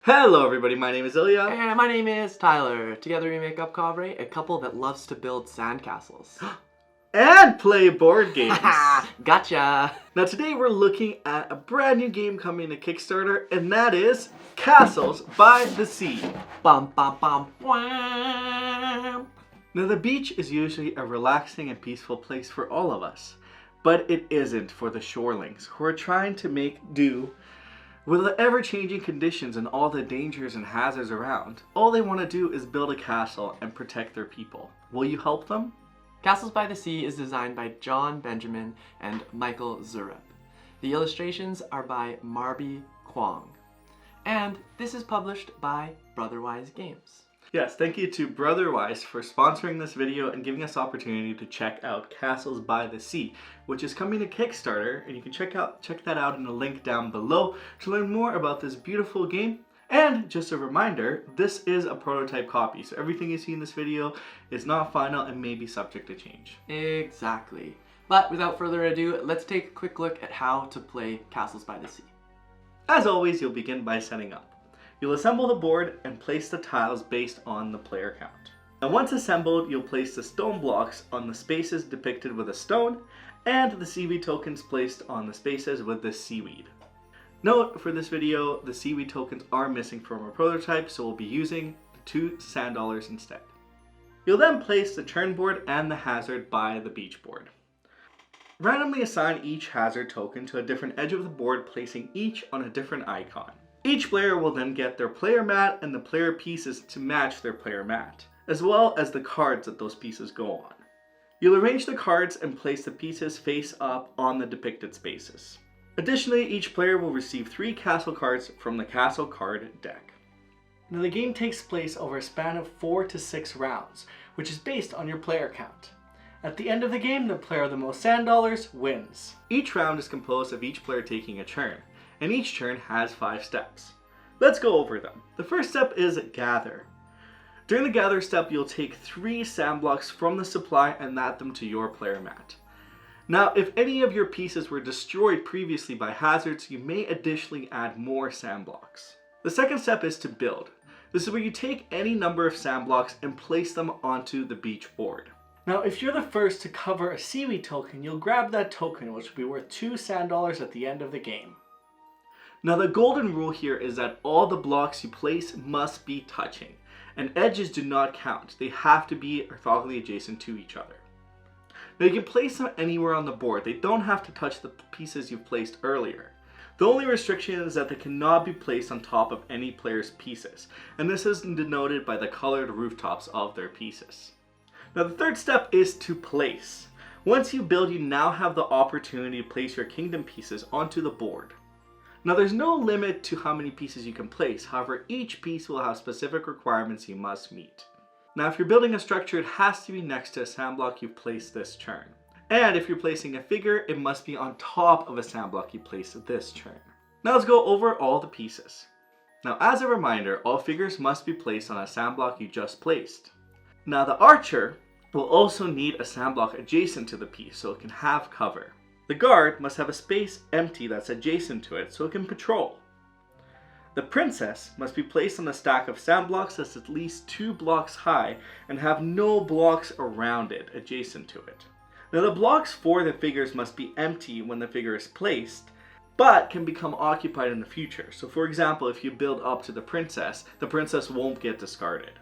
Hello everybody, my name is Ilya. And my name is Tyler. Together we make up Kovray, a couple that loves to build sandcastles. And play board games. Gotcha! Now today we're looking at a brand new game coming to Kickstarter, and that is Castles by the Sea. Bum bum bum wham. Now the beach is usually a relaxing and peaceful place for all of us, but it isn't for the Shorelings, who are trying to make do with the ever-changing conditions and all the dangers and hazards around. All they want to do is build a castle and protect their people. Will you help them? Castles by the Sea is designed by John Benjamin and Michael Zurup. The illustrations are by Marby Kwong. And this is published by Brotherwise Games. Yes, thank you to Brotherwise for sponsoring this video and giving us the opportunity to check out Castles by the Sea, which is coming to Kickstarter, and you can check that out in the link down below to learn more about this beautiful game. And just a reminder, this is a prototype copy, so everything you see in this video is not final and may be subject to change. Exactly. But without further ado, let's take a quick look at how to play Castles by the Sea. As always, you'll begin by setting up. You'll assemble the board and place the tiles based on the player count. Now once assembled, you'll place the stone blocks on the spaces depicted with a stone, and the seaweed tokens placed on the spaces with the seaweed. Note, for this video, the seaweed tokens are missing from our prototype, so we'll be using the 2 sand dollars instead. You'll then place the turn board and the hazard by the beach board. Randomly assign each hazard token to a different edge of the board, placing each on a different icon. Each player will then get their player mat and the player pieces to match their player mat, as well as the cards that those pieces go on. You'll arrange the cards and place the pieces face up on the depicted spaces. Additionally, each player will receive 3 castle cards from the castle card deck. Now the game takes place over a span of 4 to 6 rounds, which is based on your player count. At the end of the game, the player with the most sand dollars wins. Each round is composed of each player taking a turn, and each turn has 5 steps. Let's go over them. The first step is gather. During the gather step, you'll take 3 sand blocks from the supply and add them to your player mat. Now, if any of your pieces were destroyed previously by hazards, you may additionally add more sand blocks. The second step is to build. This is where you take any number of sand blocks and place them onto the beach board. Now, if you're the first to cover a seaweed token, you'll grab that token, which will be worth 2 sand dollars at the end of the game. Now the golden rule here is that all the blocks you place must be touching, and edges do not count. They have to be orthogonally adjacent to each other. Now you can place them anywhere on the board. They don't have to touch the pieces you've placed earlier. The only restriction is that they cannot be placed on top of any player's pieces, and this is denoted by the colored rooftops of their pieces. Now the third step is to place. Once you build, you now have the opportunity to place your kingdom pieces onto the board. Now there's no limit to how many pieces you can place, however each piece will have specific requirements you must meet. Now if you're building a structure, it has to be next to a sand block you've placed this turn. And if you're placing a figure, it must be on top of a sand block you placed this turn. Now let's go over all the pieces. Now as a reminder, all figures must be placed on a sand block you just placed. Now the archer will also need a sand block adjacent to the piece so it can have cover. The guard must have a space empty that's adjacent to it so it can patrol. The princess must be placed on a stack of sand blocks that's at least 2 blocks high and have no blocks around it adjacent to it. Now the blocks for the figures must be empty when the figure is placed, but can become occupied in the future. So for example, if you build up to the princess won't get discarded.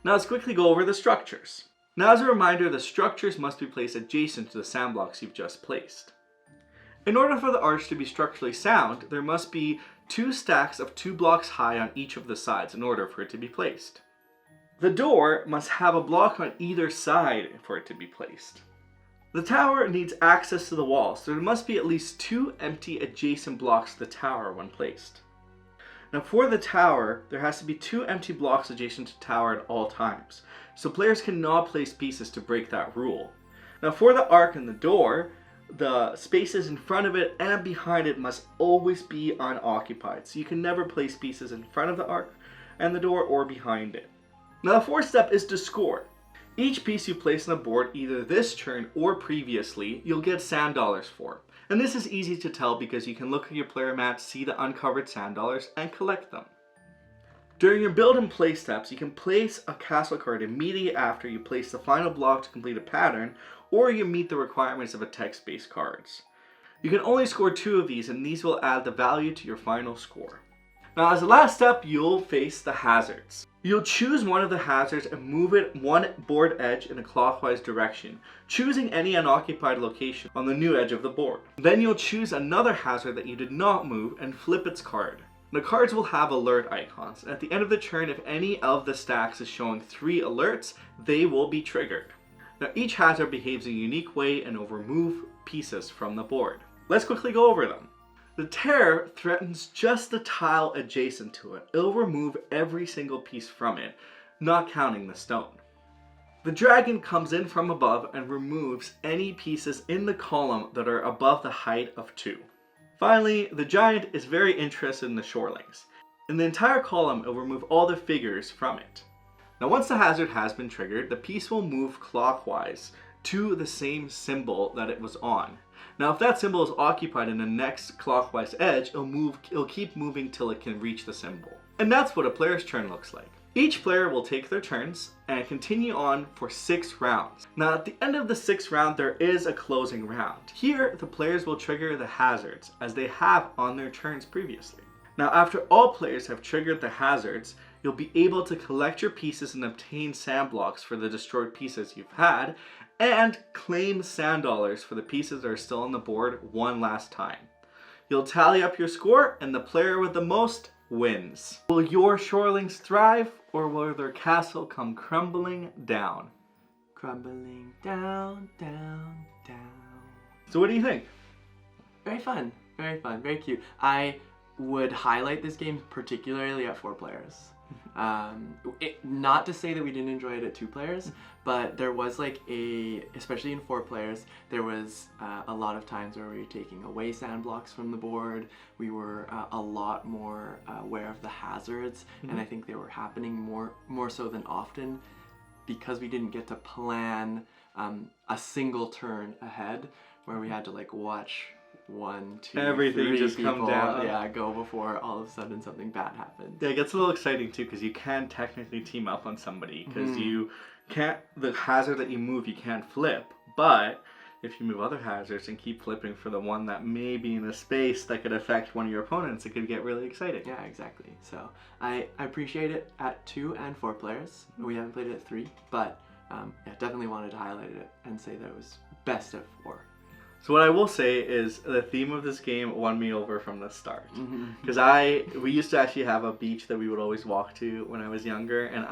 Now let's quickly go over the structures. Now as a reminder, the structures must be placed adjacent to the sand blocks you've just placed. In order for the arch to be structurally sound, there must be 2 stacks of 2 blocks high on each of the sides in order for it to be placed. The door must have a block on either side for it to be placed. The tower needs access to the wall, so there must be at least 2 empty adjacent blocks to the tower when placed. Now for the tower, there has to be 2 empty blocks adjacent to the tower at all times, so players cannot place pieces to break that rule. Now for the arc and the door, the spaces in front of it and behind it must always be unoccupied, so you can never place pieces in front of the arc and the door or behind it. Now the fourth step is to score. Each piece you place on the board, either this turn or previously, you'll get sand dollars for. And this is easy to tell because you can look at your player mat, see the uncovered sand dollars, and collect them. During your build and play steps, you can place a castle card immediately after you place the final block to complete a pattern, or you meet the requirements of a text-based cards. You can only score 2 of these, and these will add the value to your final score. Now, as the last step, you'll face the hazards. You'll choose one of the hazards and move it one board edge in a clockwise direction, choosing any unoccupied location on the new edge of the board. Then you'll choose another hazard that you did not move and flip its card. The cards will have alert icons, and at the end of the turn, if any of the stacks is showing 3 alerts, they will be triggered. Now, each hazard behaves in a unique way and will remove pieces from the board. Let's quickly go over them. The tear threatens just the tile adjacent to it. It'll remove every single piece from it, not counting the stone. The dragon comes in from above and removes any pieces in the column that are above the height of 2. Finally, the giant is very interested in the shorelings. In the entire column, it will remove all the figures from it. Now, once the hazard has been triggered, the piece will move clockwise to the same symbol that it was on. Now, if that symbol is occupied in the next clockwise edge, it'll keep moving till it can reach the symbol. And that's what a player's turn looks like. Each player will take their turns and continue on for 6 rounds. Now, at the end of the 6th round, there is a closing round. Here, the players will trigger the hazards, as they have on their turns previously. Now, after all players have triggered the hazards, you'll be able to collect your pieces and obtain sand blocks for the destroyed pieces you've had, and claim sand dollars for the pieces that are still on the board one last time. You'll tally up your score, and the player with the most wins. Will your shorelings thrive, or will their castle come crumbling down? Crumbling down, down, down. So what do you think? Very fun, very cute. I would highlight this game particularly at 4 players. Not to say that we didn't enjoy it at 2 players, but there was especially in 4 players, there was a lot of times where we were taking away sand blocks from the board. We were a lot more aware of the hazards, and I think they were happening more so than often because we didn't get to plan a single turn ahead where we had to watch 1, 2, everything 3 just people, come down. yeah, go before all of a sudden something bad happened. Yeah, it gets a little exciting too, because you can technically team up on somebody, because you can't, the hazard that you move you can't flip, but if you move other hazards and keep flipping for the one that may be in a space that could affect one of your opponents, it could get really exciting. Yeah, exactly. So I appreciate it at 2 and 4 players. We haven't played it at 3, but yeah, definitely wanted to highlight it and say that it was best of 4. So what I will say is the theme of this game won me over from the start. Because we used to actually have a beach that we would always walk to when I was younger, and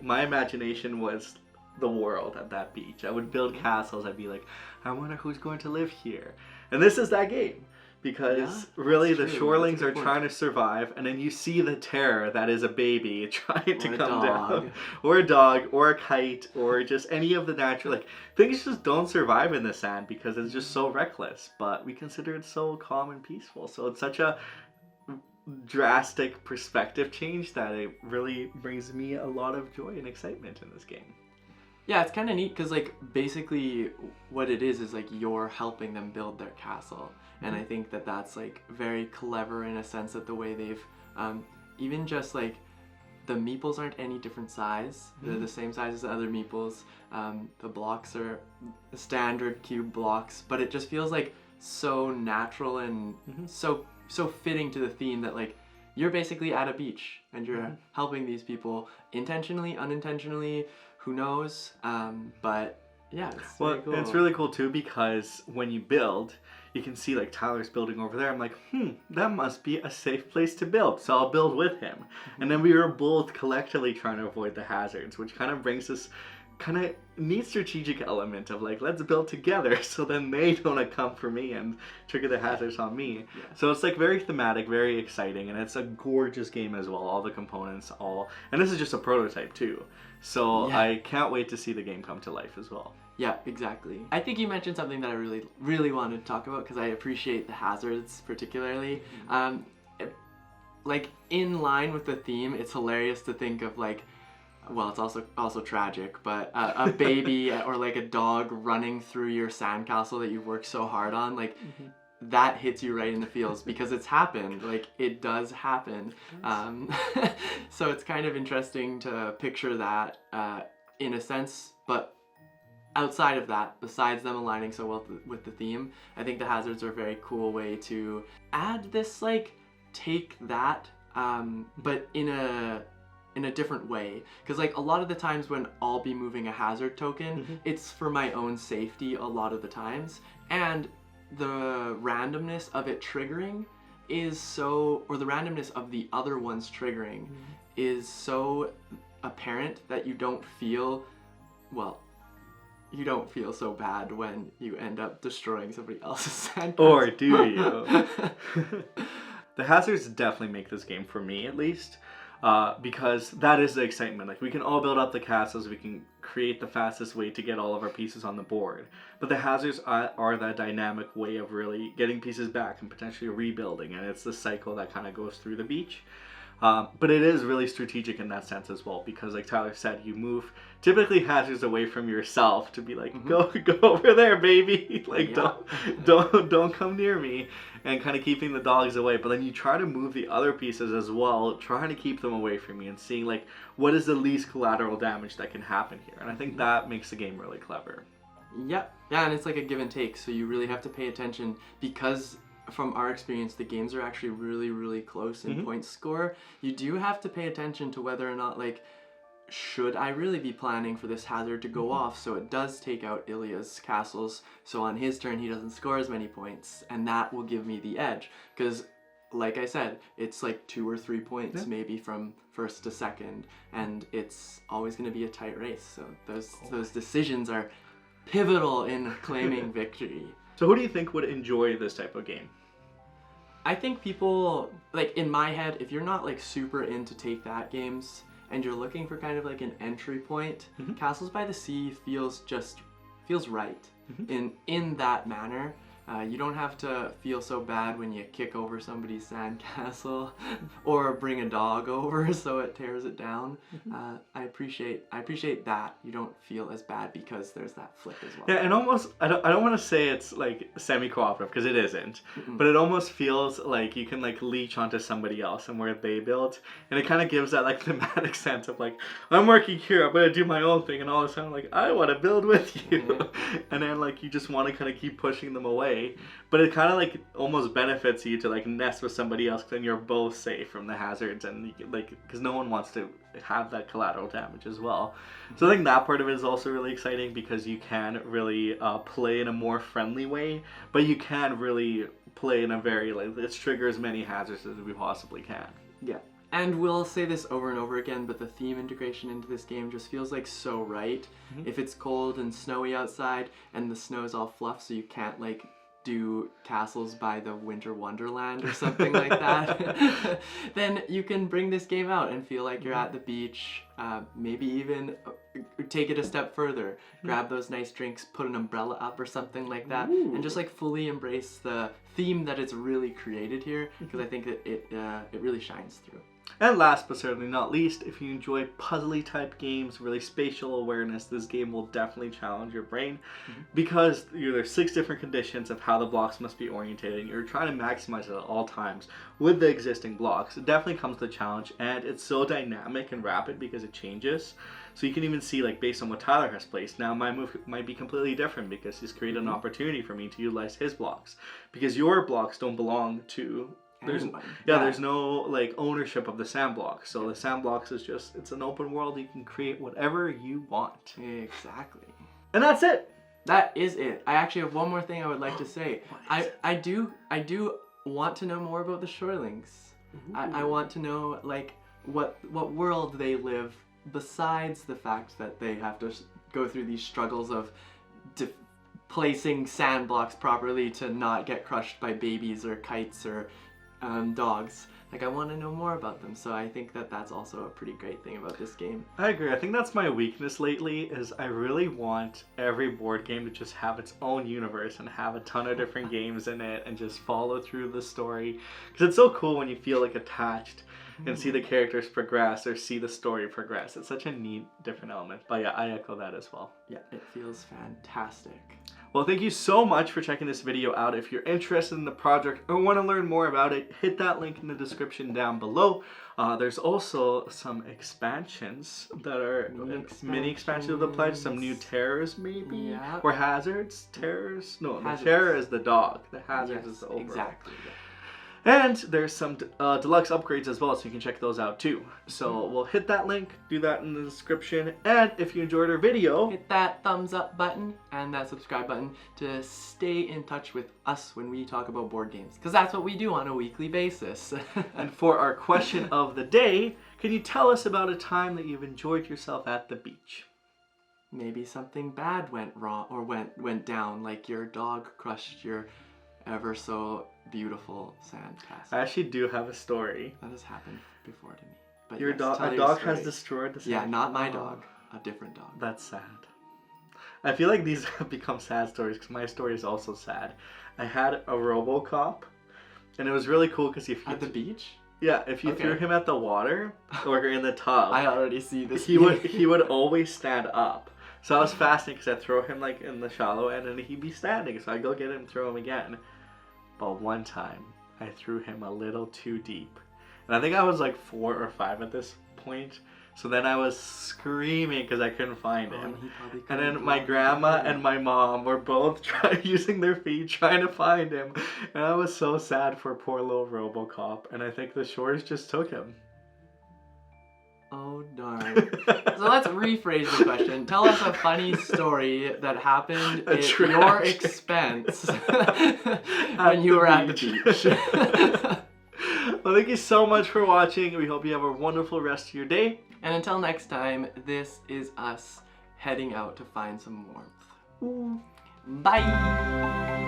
my imagination was the world at that beach. I would build castles. I'd be like, I wonder who's going to live here. And this is that game. Because really the shorelings are trying to survive, and then you see the terror that is a baby trying to come down. Or a dog, or a kite, or just any of the natural, things just don't survive in the sand because it's just so reckless. But we consider it so calm and peaceful. So it's such a drastic perspective change that it really brings me a lot of joy and excitement in this game. Yeah, it's kind of neat because basically what it is you're helping them build their castle. And I think that that's very clever in a sense that the way they've even just the meeples aren't any different size. They're the same size as the other meeples. The blocks are standard cube blocks, but it just feels so natural and so fitting to the theme that you're basically at a beach and you're helping these people intentionally, unintentionally, who knows, but yeah, it's very cool. It's really cool too because when you build, you can see Tyler's building over there. I'm like, that must be a safe place to build, so I'll build with him. And then we were both collectively trying to avoid the hazards, which kind of brings this kind of neat strategic element of let's build together so then they don't come for me and trigger the hazards on me. Yeah. So it's very thematic, very exciting, and it's a gorgeous game as well. All the components, and this is just a prototype too. So yeah. I can't wait to see the game come to life as well. Yeah, exactly. I think you mentioned something that I really wanted to talk about because I appreciate the hazards particularly. In line with the theme, it's hilarious to think of well, it's also tragic, but a baby or a dog running through your sandcastle that you've worked so hard on. that hits you right in the feels because it's happened. Like, it does happen. So it's kind of interesting to picture that in a sense, but outside of that, besides them aligning so well with the theme, I think the hazards are a very cool way to add this, like, take that, but in a different way. Because, like, a lot of the times when I'll be moving a hazard token, it's for my own safety a lot of the times, and the randomness of it triggering is so, or the randomness of the other ones triggering is so apparent that you don't feel, well, you don't feel so bad when you end up destroying somebody else's sandcastle. Or do you? The hazards definitely make this game, for me at least, because that is the excitement. Like, we can all build up the castles, we can create the fastest way to get all of our pieces on the board. But the hazards are that dynamic way of really getting pieces back and potentially rebuilding, and it's the cycle that kind of goes through the beach. But it is really strategic in that sense as well, because like Tyler said, you move typically hazards away from yourself to be like, go over there, baby. Like, don't come near me, and kind of keeping the dogs away. But then you try to move the other pieces as well, trying to keep them away from you and seeing like what is the least collateral damage that can happen here. And I think that makes the game really clever. Yeah, and it's like a give and take, so you really have to pay attention, because from our experience, the games are actually really, really close in point score. You do have to pay attention to whether or not, like, should I really be planning for this hazard to go off so it does take out Ilya's castles, so on his turn he doesn't score as many points, and that will give me the edge. Because, like I said, it's like 2 or 3 points maybe from first to second, and it's always going to be a tight race. So those decisions are pivotal in claiming victory. So who do you think would enjoy this type of game? I think people, like, in my head, if you're not like super into take that games and you're looking for kind of like an entry point, Castles by the Sea feels right in that manner. You don't have to feel so bad when you kick over somebody's sandcastle or bring a dog over so it tears it down. I appreciate that you don't feel as bad because there's that flip as well. Yeah, and almost, I don't want to say it's like semi-cooperative, because it isn't, but it almost feels like you can like leech onto somebody else and where they built, and it kind of gives that like thematic sense of like, I'm working here, I'm gonna do my own thing, and all of a sudden like, I want to build with you, and then like you just want to kind of keep pushing them away. But it kind of like almost benefits you to like nest with somebody else, then you're both safe from the hazards, and you can, like, because no one wants to have that collateral damage as well. So I think that part of it is also really exciting, because you can really play in a more friendly way, but you can really play in a very, like, let's trigger as many hazards as we possibly can. Yeah. And we'll say this over and over again, but the theme integration into this game just feels like so right. If it's cold and snowy outside and the snow's all fluff so you can't like do castles by the Winter Wonderland or something like that, then you can bring this game out and feel like you're at the beach, maybe even take it a step further, grab those nice drinks, put an umbrella up or something like that, and just like fully embrace the theme that it's really created here, because I think that it really shines through. And last but certainly not least, if you enjoy puzzly type games, really spatial awareness, this game will definitely challenge your brain, because there's 6 different conditions of how the blocks must be orientated, and you're trying to maximize it at all times with the existing blocks. It definitely comes with a challenge, and it's so dynamic and rapid because it changes. So you can even see, like, based on what Tyler has placed, now my move might be completely different because he's created an opportunity for me to utilize his blocks, because your blocks don't belong to there's no like ownership of the sand blocks. So the sand blocks is just, it's an open world. You can create whatever you want. Exactly. And that's it. That is it. I actually have one more thing I would like to say. I do want to know more about the Shorelings. I want to know like what world they live, besides the fact that they have to go through these struggles of placing sand blocks properly to not get crushed by babies or kites or dogs. Like, I want to know more about them, so I think that that's also a pretty great thing about this game. I agree. I think that's my weakness lately, is I really want every board game to just have its own universe and have a ton of different games in it and just follow through the story, because it's so cool when you feel like attached and see the characters progress or see the story progress. It's such a neat different element. But yeah, I echo that as well. Yeah, it feels fantastic. Well, thank you so much for checking this video out. If you're interested in the project or want to learn more about it, hit that link in the description down below. There's also some expansions that are mini expansions of the pledge, some new terrors maybe, Yeah. or hazards. Terrors? No, Hazards. the terror is the dog. The hazards is the overall. Exactly. Yeah. And there's some deluxe upgrades as well, so you can check those out too. So we'll hit that link, do that in the description. And if you enjoyed our video, Hit that thumbs up button and that subscribe button to stay in touch with us when we talk about board games. Because that's what we do on a weekly basis. and for our question of the day, can you tell us about a time that you've enjoyed yourself at the beach? Maybe something bad went wrong or went down, like your dog crushed your ever so beautiful sandcastle. I actually do have a story. That has happened before to me. But Your yes, dog, tell a your dog story. has destroyed the sand. Yeah, not my dog. A different dog. That's sad. I feel like these have become sad stories because my story is also sad. I had a RoboCop, and it was really cool because if you At the beach? yeah, if you threw him at the water or in the tub, I already see this. he would always stand up. So I was fascinated because I'd throw him like in the shallow end and he'd be standing. So I'd go get him, throw him again. But one time I threw him a little too deep. And I think I was like 4 or 5 at this point. So then I was screaming because I couldn't find him. And then my grandma and my mom were both using their feet trying to find him. And I was so sad for poor little RoboCop. And I think the shores just took him. Oh darn. So let's rephrase the question. Tell us a funny story that happened at your expense when you were at the beach. Well, thank you so much for watching. We hope you have a wonderful rest of your day. And until next time, this is us heading out to find some warmth. Bye!